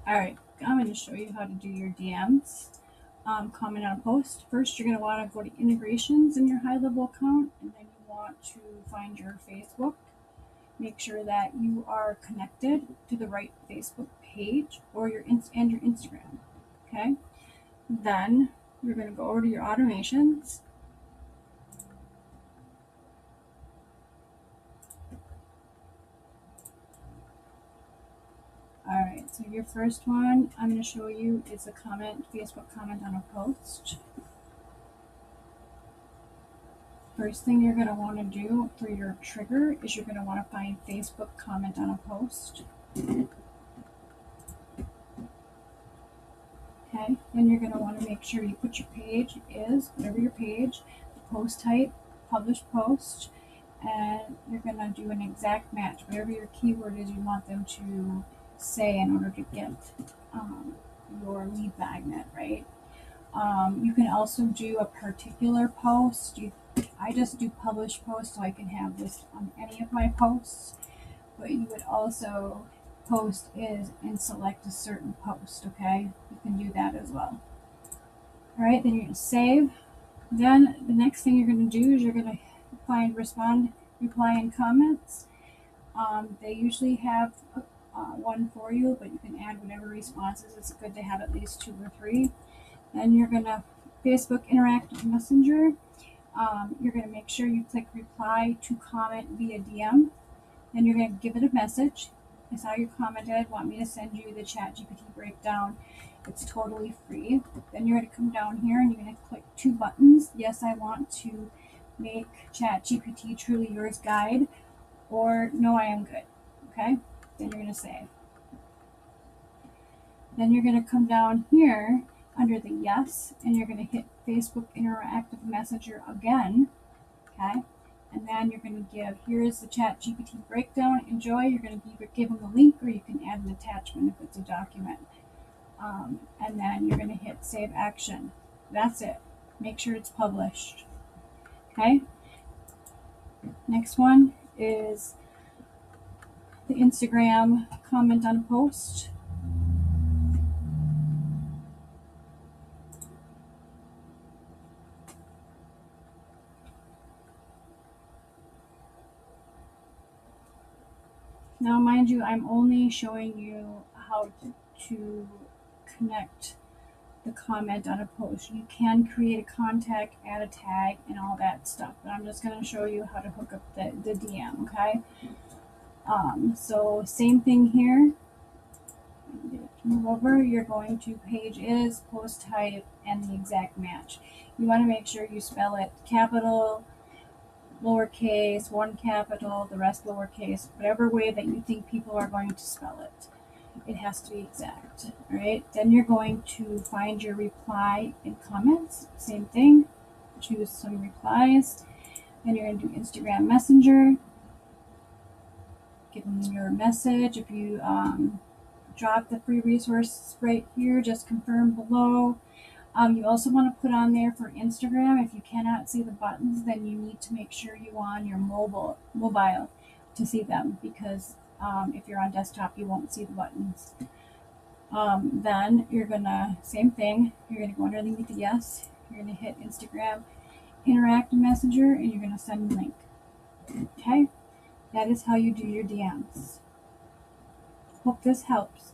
Alright, I'm going to show you how to do your DMs. Comment on a post. First, you're going to want to go to integrations in your high-level account, and then you want to find your Facebook. Make sure that you are connected to the right Facebook page or your Instagram. Okay. Then you're going to go over to your automations. Alright, so your first one I'm going to show you is a Facebook comment on a post. First thing you're going to want to do for your trigger is you're going to want to find Facebook comment on a post. Okay, then you're going to want to make sure you put your page is, whatever your page, the post type, publish post, and you're going to do an exact match, whatever your keyword is you want them to say in order to get your lead magnet, right? You can also do a particular post. I just do publish post so I can have this on any of my posts, but you would also post is and select a certain post. Okay, you can do that as well. All right, then you're going to save. Then the next thing you're going to do is you're going to find respond, reply, and comments. They usually have one for you, but you can add whatever responses. It's good to have at least 2 or 3. Then you're going to Facebook Interactive Messenger. You're going to make sure you click reply to comment via DM. Then you're going to give it a message. I saw you commented, want me to send you the ChatGPT breakdown. It's totally free. Then you're going to come down here and you're going to click 2 buttons. Yes, I want to make ChatGPT truly yours guide, or no, I am good. Okay, then you're going to save. Then you're going to come down here under the yes, and you're going to hit Facebook Interactive Messenger again. Okay, and then you're going to give, here's the ChatGPT breakdown, enjoy. You're going to give them the link, or you can add an attachment if it's a document. And then you're going to hit save action. That's it. Make sure it's published. Okay, next one is the Instagram comment on a post. Now, mind you, I'm only showing you how to connect the comment on a post. You can create a contact, add a tag, and all that stuff, but I'm just going to show you how to hook up the DM, okay? So same thing here. Move over, you're going to page is, post type, and the exact match. You want to make sure you spell it capital, lowercase, one capital, the rest lowercase, whatever way that you think people are going to spell it. It has to be exact. All right, then you're going to find your reply and comments. Same thing, choose some replies. Then you're going to do Instagram Messenger. Give them your message. If you drop the free resources right here, just confirm below. You also want to put on there for Instagram, if you cannot see the buttons, then you need to make sure you on your mobile to see them, because if you're on desktop, you won't see the buttons. Then you're gonna, same thing, you're gonna go underneath the yes, you're gonna hit Instagram Interactive Messenger, and you're gonna send a link. Okay, that is how you do your DMs. Hope this helps.